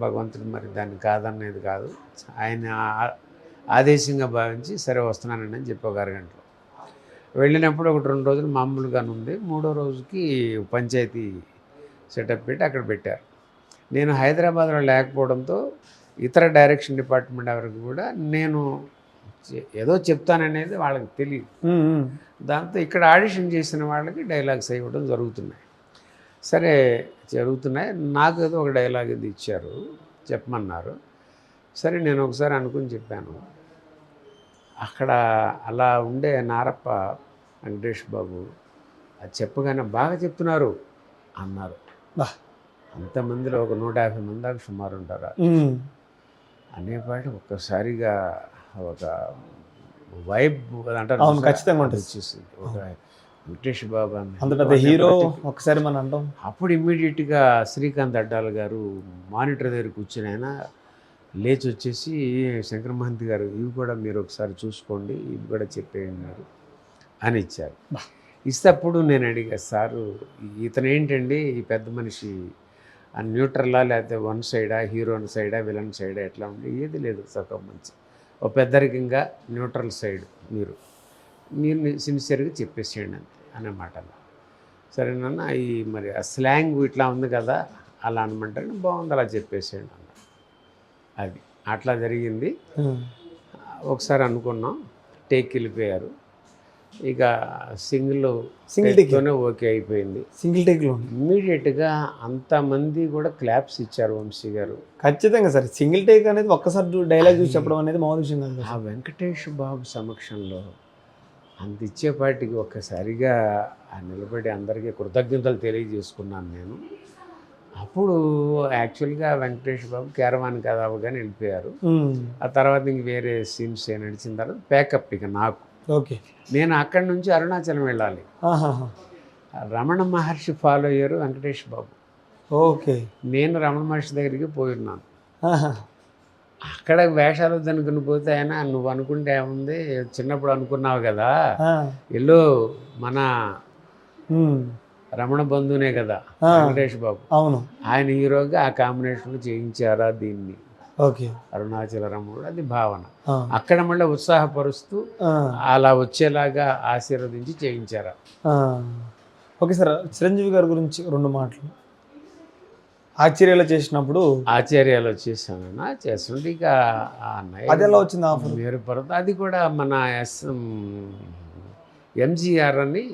భగవంతుడు మరి దాన్ని కాదనేది కాదు, ఆయన ఆదేశంగా భావించి సరే వస్తున్నానండి అని చెప్పి 1 అరగంటలో వెళ్ళినప్పుడు 1-2 రోజులు మామూలుగానే ఉంది. 3వ రోజుకి పంచాయతీ సెటప్ పెట్టి అక్కడ పెట్టారు. నేను హైదరాబాద్లో లేకపోవడంతో ఇతర డైరెక్షన్ డిపార్ట్మెంట్ ఎవరికి కూడా నేను ఏదో చెప్తాననేది వాళ్ళకి తెలియదు. దాంతో ఇక్కడ ఆడిషన్ చేసిన వాళ్ళకి డైలాగ్స్ ఇవ్వడం జరుగుతున్నాయి. సరే జరుగుతున్నాయి, నాకు ఏదో ఒక డైలాగ్ ఇది ఇచ్చారు చెప్పమన్నారు. సరే నేను ఒకసారి అనుకుని చెప్పాను. అక్కడ అలా ఉండే నారప్ప వెంకటేష్ బాబు అది చెప్పగానే బాగా చెప్తున్నారు అన్నారు. అంతమందిలో ఒక 150 మంది దాకా సుమారు ఉంటారు అనేపాటి ఒక్కసారిగా ఒక వైబ్ అంటారు ఖచ్చితంగా వచ్చేసింది. ఒక వెంకటేష్ బాబు అంత పెద్ద హీరో ఒకసారి మనం అంటాం. అప్పుడు ఇమ్మీడియట్గా శ్రీకాంత్ అడ్డాల గారు మానిటర్ దగ్గర కూర్చుని ఆయన లేచి వచ్చేసి శంకర మహంతి గారు ఇవి కూడా మీరు ఒకసారి చూసుకోండి, ఇవి కూడా చెప్పేయండి అని ఇచ్చారు. ఇస్తే అప్పుడు నేను అడిగా, సారు ఇతను ఏంటండి ఈ పెద్ద మనిషి న్యూట్రలా లేకపోతే వన్ సైడా, హీరోన్ సైడా, విలన్ సైడా ఎట్లా ఉండి? ఏది లేదు సార్, మంచి ఒక పెద్దరికంగా న్యూట్రల్ సైడ్ మీరు సిన్సియర్గా చెప్పేసేయండి అంతే అనే మాటలు. సరేనన్నా ఈ మరి ఆ స్లాంగ్ ఇట్లా ఉంది కదా అలా అనమంటారు, బాగుంది అలా చెప్పేసేయండి అన్న. అది అట్లా జరిగింది. ఒకసారి అనుకున్నాం, టేక్ వెళ్ళిపోయారు. ఇక సింగిల్ టేక్తోనే ఓకే అయిపోయింది. సింగిల్ టేక్లో ఇమ్మీడియట్గా అంతమంది కూడా క్లాప్స్ ఇచ్చారు వంశీ గారు. ఖచ్చితంగా సార్, సింగిల్ టేక్ అనేది ఒక్కసారి డైలాగ్ చూసి చెప్పడం అనేది మామూలు విషయం కాదు. ఆ వెంకటేష్ బాబు సమక్షంలో అంత ఇచ్చేపాటికి ఒక్కసారిగా నిలబడి అందరికీ కృతజ్ఞతలు తెలియజేసుకున్నాను నేను. అప్పుడు యాక్చువల్గా వెంకటేష్ బాబు క్యారవాన్ కథ అవగానే వెళ్ళిపోయారు. ఆ తర్వాత ఇంక వేరే సీన్స్ నడిచిన తర్వాత ప్యాకప్ ఇక నాకు. ఓకే, నేను అక్కడి నుంచి అరుణాచలం వెళ్ళాలి. రమణ మహర్షి ఫాలో అయ్యారు వెంకటేష్ బాబు. ఓకే, నేను రమణ మహర్షి దగ్గరికి పోయిన్నాను. అక్కడ వేషాలు వద్దనుకుని పోతే ఆయన నువ్వు అనుకుంటే ఏముంది, చిన్నప్పుడు అనుకున్నావు కదా, ఎల్లో మన రమణ బంధునే కదా వెంకటేష్ బాబు, అవును, ఆయన హీరోగా ఆ కాంబినేషన్లో చేయించారా దీన్ని. ఓకే, అరుణాచల రమణుడు అది భావన. అక్కడ మళ్ళీ ఉత్సాహపరుస్తూ అలా వచ్చేలాగా ఆశీర్వదించి చేయించారా. ఓకే సార్, చిరంజీవి గారి గురించి 2 మాటలు. ఆశ్చర్యాలు చేసినప్పుడు ఆశ్చర్యాలు వచ్చేసానన్నా చేస్తుంటే ఇక అది ఎలా వచ్చింది ఆఫర్? మేరు పర్వతం అది కూడా మన ఎంజీఆర్ అని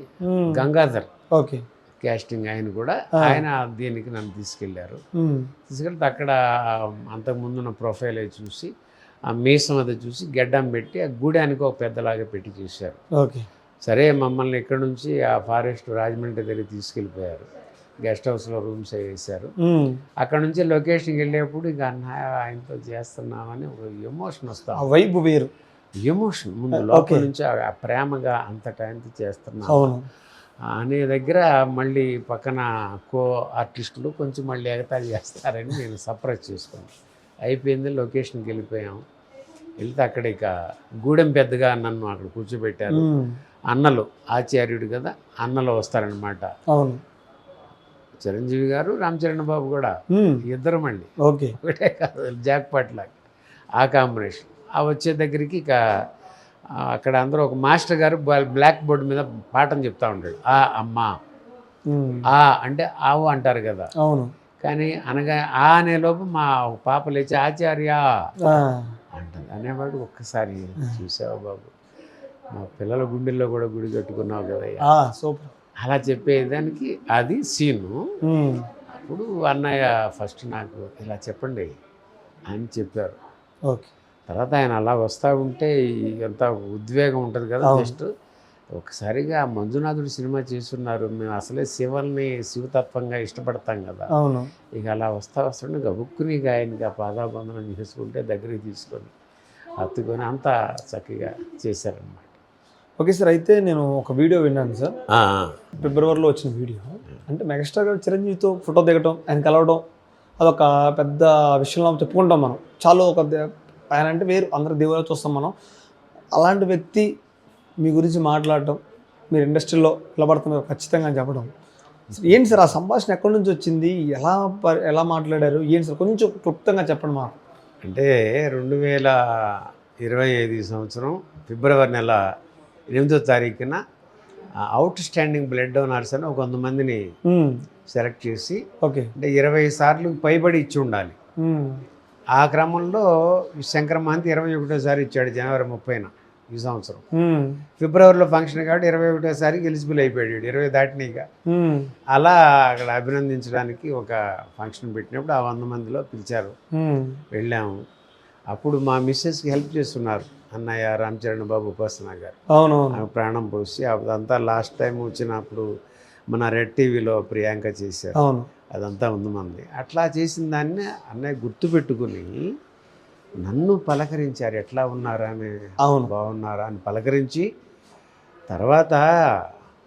గంగాధర్ ఓకే క్యాస్టింగ్ ఆయన కూడా, ఆయన దీనికి నన్ను తీసుకెళ్ళారు. తీసుకెళ్తే అక్కడ అంతకుముందు నా ప్రొఫైల్ అవి చూసి ఆ మీసం అది చూసి గెడ్డం పెట్టి ఆ గూడానికి ఒక పెద్దలాగా పెట్టి చూశారు. ఓకే, సరే మమ్మల్ని ఇక్కడ నుంచి ఆ ఫారెస్ట్ రాజమండ్రి దగ్గర తీసుకెళ్ళిపోయారు. గెస్ట్ హౌస్లో రూమ్స్ వేసారు. అక్కడ నుంచి లొకేషన్కి వెళ్ళేప్పుడు ఇక ఆయనతో చేస్తున్నామని ఒక ఎమోషన్ వస్తాం, వైబ్ వేరు ఎమోషన్ ముందు లోపల నుంచి ఆ ప్రేమగా అంత టైంతో చేస్తున్నాం అనే దగ్గర మళ్ళీ పక్కన కో ఆర్టిస్టులు కొంచెం మళ్ళీ ఎగతాళి చేస్తారని నేను సర్ప్రైజ్ చేసుకున్నాను. అయిపోయింది, లొకేషన్కి వెళ్ళిపోయాం. వెళ్తే అక్కడ ఇక గూడెం పెద్దగా నన్ను అక్కడ కూర్చోబెట్టారు. అన్నలు ఆచార్యుడు కదా, అన్నలు వస్తారనమాట. అవును, చిరంజీవి గారు రామ్ చరణ్ బాబు కూడా ఇద్దరు మళ్ళీ ఓకే ఒకటే కాదు, జాక్ పాట్ లాగా ఆ కాంబినేషన్. ఆ వచ్చే దగ్గరికి ఇక అక్కడ అందరూ ఒక మాస్టర్ గారు బ్లాక్ బోర్డు మీద పాఠం చెప్తా ఉంటాడు. ఆ అమ్మా ఆ అంటే ఆవు అంటారు కదా, అవును, కానీ అనగా ఆ అనేలోపు మా పాప లేచి ఆచార్య అంటుంది. అనేవాడు ఒక్కసారి చూసావా బాబు, మా పిల్లల గుండెల్లో కూడా గుడి కట్టుకున్నావు కదా. సూపర్. అలా చెప్పేదానికి అది సీను. ఉమ్, అప్పుడు అన్నయ్య ఫస్ట్ నాకు ఇలా చెప్పండి అని చెప్పారు. ఓకే. తర్వాత ఆయన అలా వస్తూ ఉంటే ఎంత ఉద్వేగం ఉంటుంది కదా. అవును. జస్ట్ ఒకసారిగా మంజునాథుడు సినిమా చేస్తున్నారు, మేము అసలే శివల్ని శివతత్వంగా ఇష్టపడతాం కదా. అవును. ఇక అలా వస్తుంటే గబుక్కుని ఆయనకి ఆ పాదాబంధనం చేసుకుంటే దగ్గరికి తీసుకొని హత్తుకొని అంతా చక్కగా చేశారనమాట. ఓకే సార్, అయితే నేను ఒక వీడియో విన్నాను సార్, ఫిబ్రవరిలో వచ్చిన వీడియో. అంటే మెగాస్టార్ గారు చిరంజీవితో ఫోటో దిగటం, ఆయన కలవడం అదొక పెద్ద విషయంలో చెప్పుకుంటాం మనం. చాలా ఆయన అంటే వేరు, అందరు దేవుళ్ళ చూస్తాం మనం. అలాంటి వ్యక్తి మీ గురించి మాట్లాడటం, మీరు ఇండస్ట్రీలో నిలబడుతున్నారు ఖచ్చితంగా అని చెప్పడం, ఏంటి సార్ ఆ సంభాషణ ఎక్కడి నుంచి వచ్చింది, ఎలా మాట్లాడారు, ఏంటి సార్ కొంచెం క్లుప్తంగా చెప్పండి మాకు. అంటే 2025 సంవత్సరం ఫిబ్రవరి నెల 8వ తారీఖున అవుట్ స్టాండింగ్ బ్లడ్ డోనర్స్ అని ఒక 100 మందిని సెలెక్ట్ చేసి, ఓకే, అంటే 20 సార్లు పైబడి ఇచ్చి ఉండాలి. ఆ క్రమంలో శంకర మహంతి 21సారి ఇచ్చాడు జనవరి 30న ఈ సంవత్సరం. ఫిబ్రవరిలో ఫంక్షన్ కాబట్టి 21సారికి ఎలిజిబుల్ అయిపోయాడు, 20 దాటినాయిక. అలా అక్కడ అభినందించడానికి ఒక ఫంక్షన్ పెట్టినప్పుడు ఆ 100 మందిలో పిలిచారు, వెళ్ళాము. అప్పుడు మా మిస్సెస్కి హెల్ప్ చేస్తున్నారు అన్నయ్య రామచరణ్ బాబు ఉపాసన గారు. అవునవును. ప్రాణం పోసి అదంతా లాస్ట్ టైం వచ్చినప్పుడు మన రెడ్ టీవీలో ప్రియాంక చేశారు. అవును. అదంతా ఉంది మంది. అట్లా చేసిన దాన్ని అన్నయ్య గుర్తుపెట్టుకుని నన్ను పలకరించారు, ఎట్లా ఉన్నారా అని. అవును. బాగున్నారా అని పలకరించి, తర్వాత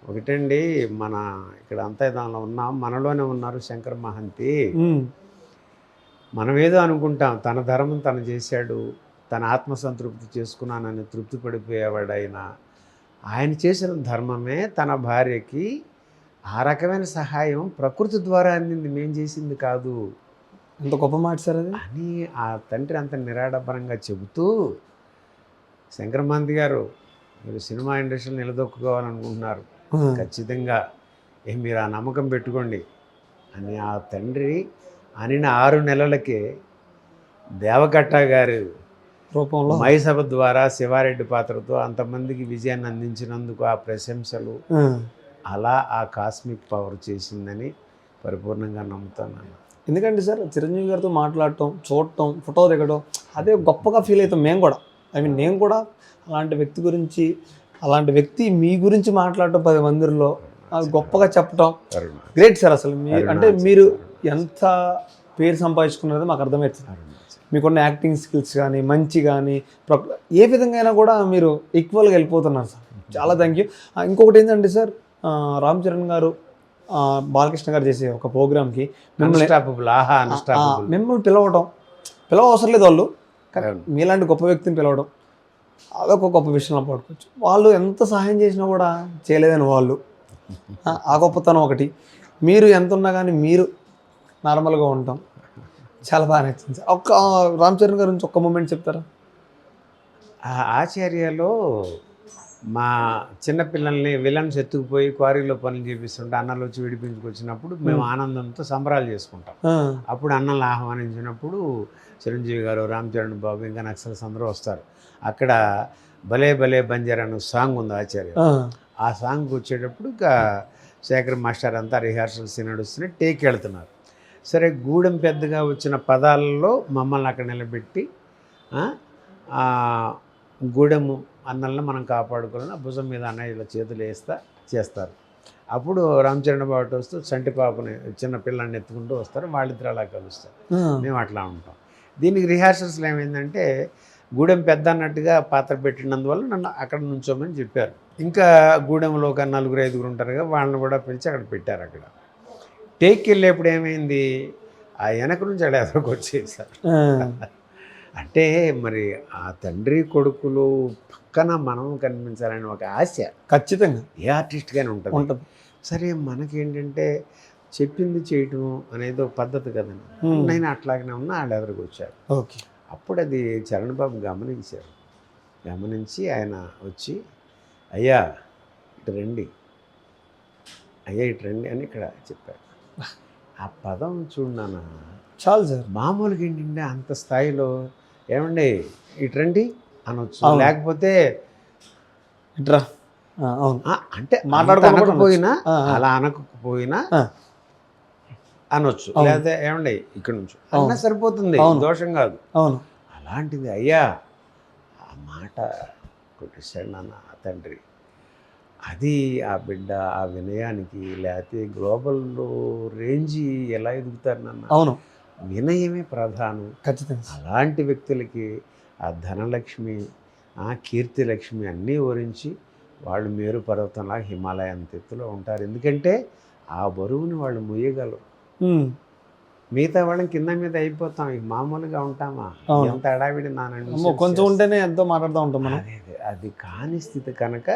ఒకటండి మన ఇక్కడ అంతా దానిలో ఉన్నాం, మనలోనే ఉన్నారు శంకర్ మహంతి. మనం ఏదో అనుకుంటాం, తన ధర్మం తను చేశాడు, తన ఆత్మసంతృప్తి చేసుకున్నానని తృప్తి పడిపోయేవాడు ఆయన చేసిన ధర్మమే తన భార్యకి ఆ రకమైన సహాయం ప్రకృతి ద్వారా అందింది, మేం చేసింది కాదు. ఎంత గొప్ప మాట సార్ అది అని ఆ తండ్రి అంత నిరాడంబరంగా చెబుతూ, శంకర మహంతి గారు మీరు సినిమా ఇండస్ట్రీలో నిలదొక్కుకోవాలనుకుంటున్నారు, ఖచ్చితంగా మీరు ఆ నమ్మకం పెట్టుకోండి అని ఆ తండ్రి అనిన 6 నెలలకే దేవకట్ట గారు రూపంలో మైసభ ద్వారా శివారెడ్డి పాత్రతో అంతమందికి విజయాన్ని అందించినందుకు ఆ ప్రశంసలు, అలా ఆ కాస్మిక్ పవర్ చేసిందని పరిపూర్ణంగా నమ్ముతున్నాను. ఎందుకంటే సార్ చిరంజీవి గారితో మాట్లాడటం, చూడటం, ఫోటో దిగడం అదే గొప్పగా ఫీల్ అవుతాం మేము కూడా. నేను కూడా అలాంటి వ్యక్తి గురించి, అలాంటి వ్యక్తి మీ గురించి మాట్లాడటం 10 మందిలో అది గొప్పగా చెప్పటం గ్రేట్ సార్. అసలు అంటే మీరు ఎంత పేరు సంపాదించుకున్నది మాకు అర్థమవుతుంది. మీకున్న యాక్టింగ్ స్కిల్స్ కానీ మంచి కానీ ఏ విధంగా అయినా కూడా మీరు ఈక్వల్గా వెళ్ళిపోతున్నారు సార్. చాలా థ్యాంక్ యూ. ఇంకొకటి ఏంటంటే సార్, రామ్ చరణ్ గారు బాలకృష్ణ గారు చేసే ఒక ప్రోగ్రామ్కి మిమ్మల్ని పిలవడం అవసరం లేదు వాళ్ళు, కానీ మీలాంటి గొప్ప వ్యక్తిని పిలవడం అదొక గొప్ప విషయంలో పడుకోవచ్చు. వాళ్ళు ఎంత సహాయం చేసినా కూడా చేయలేదని వాళ్ళు, ఆ గొప్పతనం ఒకటి. మీరు ఎంత ఉన్నా కానీ మీరు నార్మల్గా ఉంటాం, చాలా బాగా నచ్చింది సార్. ఒక్క రామ్ చరణ్ గారి నుంచి ఒక్క మూమెంట్ చెప్తారా? ఆచార్యలో మా చిన్నపిల్లల్ని విలన్స్ ఎత్తుకుపోయి క్వారీలో పనులు చేపిస్తుంటే అన్నలు వచ్చి విడిపించుకొచ్చినప్పుడు మేము ఆనందంతో సంబరాలు చేసుకుంటాం. అప్పుడు అన్నలు ఆహ్వానించినప్పుడు చిరంజీవి గారు, రామ్ చరణ్ బాబు, ఇంకా నక్సల్స్ అందరూ వస్తారు. అక్కడ భలే భలే బంజారా అనే సాంగ్ ఉంది ఆచార్య. ఆ సాంగ్కి వచ్చేటప్పుడు ఇక శేఖర్ మాస్టర్ అంతా రిహార్సల్స్ నడుస్తున్నాయి, టేక్ వెళ్తున్నారు. సరే గూడెం పెద్దగా వచ్చిన పదాలలో మమ్మల్ని అక్కడ నిలబెట్టి గూడెము అన్నల్ని మనం కాపాడుకోవాలని భుజం మీద అన్నయ్య ఇలా చేతులు వేస్తా చేస్తారు. అప్పుడు రామ్ చరణ్ బాబు వస్తూ చంటి పాపని చిన్న పిల్లల్ని ఎత్తుకుంటూ వస్తారు, వాళ్ళిద్దరు అలా కలుస్తారు. మేము అట్లా ఉంటాం. దీనికి రిహార్సల్స్లో ఏమైందంటే గూడెం పెద్ద అన్నట్టుగా పాత్ర పెట్టినందువల్ల నన్ను అక్కడ నుంచోమని చెప్పారు. ఇంకా గూడెంలో ఒక 4-5 ఉంటారుగా, వాళ్ళని కూడా పిలిచి అక్కడ పెట్టారు. అక్కడ టేక్కి వెళ్ళేప్పుడు ఏమైంది, ఆ వెనక నుంచి అక్కడ ఎదురుకు వచ్చేసారు. అంటే మరి ఆ తండ్రి కొడుకులు పక్కన మనం కనిపించాలని ఒక ఆశ ఖచ్చితంగా ఏ ఆర్టిస్ట్గానే ఉంటుంది. సరే మనకేంటంటే చెప్పింది చేయటం అనేది ఒక పద్ధతి కదండి. నేను అట్లాగనే ఉన్నా, వాళ్ళు ఎదురుకు వచ్చారు. ఓకే. అప్పుడు అది చరణ్ బాబు గమనించారు. గమనించి ఆయన వచ్చి అయ్యా ఇటు రండి, అయ్యా ఇటు రండి అని ఇక్కడ చెప్పారు. ఆ పదం చూడనా చాలు సార్. మామూలుగా ఏంటంటే అంత స్థాయిలో ఏమండి ఇటు రండి అనొచ్చు, లేకపోతే ఇట్రా అవును. అంటే మాట్లాడుకోవడం కూడా అనకపోయినా అనొచ్చు. అలా అనకపోయినా ఆ, అనొచ్చు, లేదా ఏమండి ఇక్కడ నుంచి అన్నా సరిపోతుంది, దోషం కాదు. అవును. అలాంటిది అయ్యా ఆ మాట కొట్టేశాడు నాన్న ఆ తండ్రి. అది ఆ బిడ్డ ఆ వినయానికి, లేకపోతే గ్లోబల్ రేంజ్ ఎలా ఎదుగుతారు నాన్న? అవును, వినయమే ప్రధానం. ఖచ్చితంగా. అలాంటి వ్యక్తులకి ఆ ధనలక్ష్మి, ఆ కీర్తిలక్ష్మి అన్నీ ఓరించి వాళ్ళు మేరు పర్వతంలా హిమాలయం ఎత్తులో ఉంటారు. ఎందుకంటే ఆ బరువుని వాళ్ళు మొయ్యగలరు. ఉమ్, మిగతా వాళ్ళని కింద మీద అయిపోతాం, ఇక మామూలుగా ఉంటామా? ఎంత హడావిడి అమ్మో, కొంచెం ఉంటేనే ఎంతో మాట్లాడుతూ ఉంటాం మనం. అది కాని స్థితి కనుక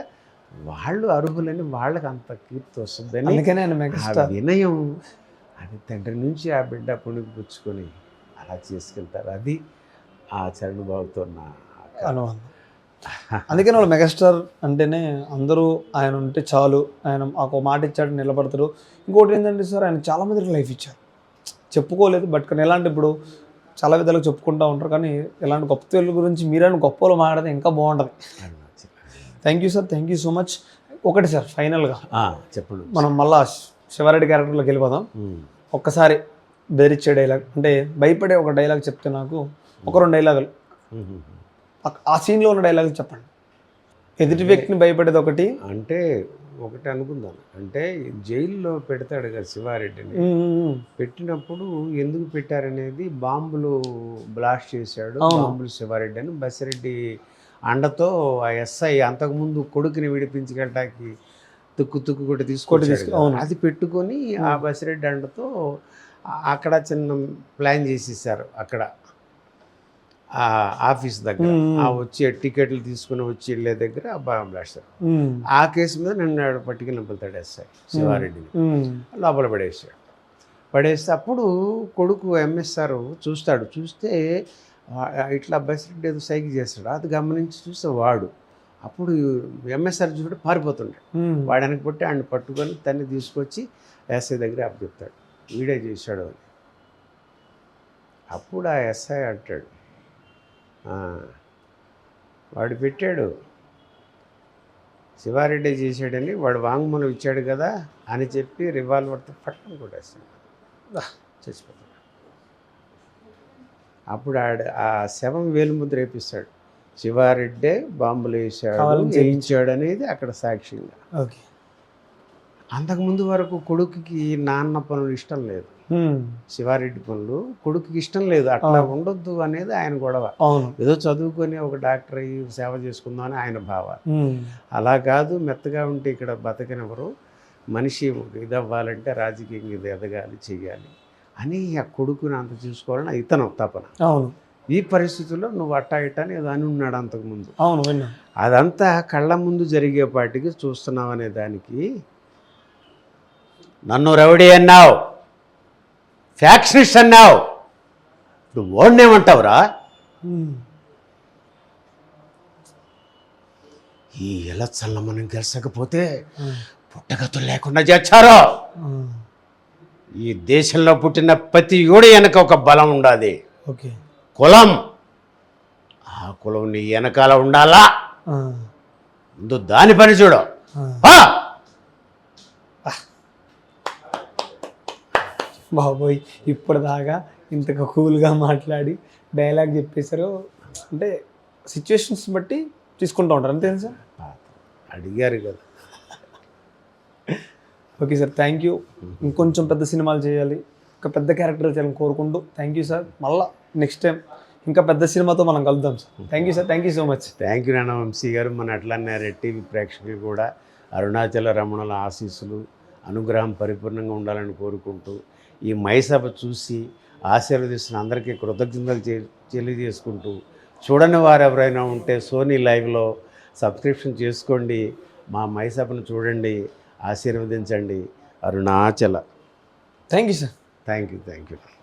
వాళ్ళు అర్హులని, వాళ్ళకి అంత కీర్తి వస్తుందని అందుకనే ఆయన ఆ మెగాస్టార్. వినయం, అది తండ్రి నుంచి ఆ బిడ్డ పుణికిపుచ్చుకొని అలా చేసుకెళ్తారు. అది ఆ చరణ్ బాబుతో నా అనుబంధం. అందుకని వాళ్ళు మెగాస్టార్ అంటేనే అందరూ ఆయన ఉంటే చాలు, ఆయన ఒక మాట ఇచ్చాడు నిలబడతారు. ఇంకోటి ఏంటంటే సార్, ఆయన చాలా మందికి లైఫ్ ఇచ్చారు, చెప్పుకోలేదు. బట్ కానీ ఎలాంటి ఇప్పుడు చాలా విధాలుగా చెప్పుకుంటూ ఉంటారు, కానీ ఇలాంటి గొప్ప తెలుగు గురించి మీరైనా గొప్పలు మాట్లాడితే ఇంకా బాగుంటుంది. Thank you sir, thank you so much. ఒకటి సార్ ఫైనల్గా చెప్పండి, మనం మళ్ళా శివారెడ్డి క్యారెక్టర్లోకి వెళ్ళిపోదాం. ఒక్కసారి బెదిరించే డైలాగ్, అంటే భయపడే ఒక డైలాగ్ చెప్తే నాకు ఒక 2 డైలాగులు, ఆ సీన్లో ఉన్న డైలాగులు చెప్పండి. ఎదుటి వ్యక్తిని భయపడేది ఒకటి. అంటే ఒకటి అనుకుందాం, అంటే జైల్లో పెడతాడు కదా శివారెడ్డిని. పెట్టినప్పుడు ఎందుకు పెట్టారనేది, బాంబులు బ్లాస్ట్ చేశాడు, బాంబులు శివారెడ్డి అని బసిరెడ్డి అండతో ఆ ఎస్ఐ అంతకుముందు కొడుకుని విడిపించుకెళ్ళటానికి తుక్కు కొట్టి తీసుకొచ్చాడు. అది పెట్టుకొని ఆ బసిరెడ్డి అండతో అక్కడ చిన్న ప్లాన్ చేసేసారు. అక్కడ ఆ ఆఫీస్ దగ్గర ఆ వచ్చే టికెట్లు తీసుకుని వచ్చి వెళ్ళే దగ్గర బాంబు బ్లాస్ట్. ఆ కేసు మీద నన్ను పట్టుకుని వెళ్తాడు ఎస్ఐ శివారెడ్డిని, లోపల పడేస్తే అప్పుడు కొడుకు ఎంఎస్ఆర్ చూస్తాడు. చూస్తే ఇట్లా బసిరెడ్డి ఏదో సైకిల్ చేస్తాడు, అది గమనించి చూస్తే వాడు అప్పుడు ఎంఎస్ఆర్ చూసి పారిపోతుండే. వాడు వెనక పుట్టి ఆయన పట్టుకొని తన్ని తీసుకొచ్చి ఎస్ఐ దగ్గర అప్పచెప్తాడు, వీడే చేశాడు అని. అప్పుడు ఆ ఎస్ఐ అంటాడు, వాడు పెట్టాడు, శివారెడ్డి చేశాడని వాడు వాంగ్మూలం ఇచ్చాడు కదా అని చెప్పి రివాల్వర్తో పట్టణం కొట్టేస్తాడు, చచ్చిపోతాడు. అప్పుడు ఆ శవం వేలుముద్ర వేపిస్తాడు, శివారెడ్డే బాంబులు వేయించాడు అనేది అక్కడ సాక్ష్యంగా. అంతకుముందు వరకు కొడుకుకి నాన్న పనులు ఇష్టం లేదు, శివారెడ్డి పనులు కొడుకుకి ఇష్టం లేదు, అట్లా ఉండొద్దు అనేది ఆయన గొడవ. ఏదో చదువుకొని ఒక డాక్టర్ అయ్యి సేవ చేసుకుందాం అని ఆయన భావ. అలా కాదు, మెత్తగా ఉంటే ఇక్కడ బతకనివ్వరు, మనిషి ఇది అవ్వాలంటే రాజకీయంగా ఇది ఎదగాలి, చెయ్యాలి అని ఆ కొడుకుని అంత చూసుకోవాలని ఇతను తపన. ఈ పరిస్థితుల్లో నువ్వు అట్టా ఇట్టని ఏదో అని ఉన్నాడు అంతకుముందు. అదంతా కళ్ళ ముందు జరిగేపాటికి చూస్తున్నావు అనే దానికి, నన్ను రౌడీ అన్నావు, ఫ్యాక్షనిస్ట్ అన్నావు, నువ్వు ఓడినేమంటావురా? ఈ ఎలా చల్ల మనం గెలిచకపోతే పుట్టగతులు లేకుండా చేర్చారో. ఈ దేశంలో పుట్టిన ప్రతి యుడి వెనక ఒక బలం ఉండాలి, కులం. ఆ కులం నీ వెనకాల ఉండాలా, ముందు దాని పని చూడు. బాబోయ్, ఇప్పటిదాకా ఇంతగా కూల్గా మాట్లాడి డైలాగ్ చెప్పేశారు. అంటే సిచ్యువేషన్స్ బట్టి తీసుకుంటూ ఉంటారు, అంతే సార్. అడిగారు కదా. Okay sir, thank you. ఇంకొంచెం పెద్ద సినిమాలు చేయాలి, ఒక పెద్ద క్యారెక్టర్ చేయాలని కోరుకుంటూ థ్యాంక్ యూ సార్. మళ్ళీ నెక్స్ట్ టైం ఇంకా పెద్ద సినిమాతో మనం కలుద్దాం sir. Thank you sir, thank you so much. Thank you నాన్న వంశీ గారు. మన అట్లనే రెడ్ టీవీ ప్రేక్షకులు కూడా అరుణాచల రమణుల ఆశీస్సులు, అనుగ్రహం పరిపూర్ణంగా ఉండాలని కోరుకుంటూ, ఈ మైసభ చూసి ఆశీర్వదిస్తున్న అందరికీ కృతజ్ఞతలు తెలియజేసుకుంటూ, చూడని వారు ఎవరైనా ఉంటే సోనీ లైవ్లో సబ్స్క్రిప్షన్ చేసుకోండి, మా మైసభను చూడండి, ఆశీర్వదించండి. Arunachala. Thank you sir. Thank you.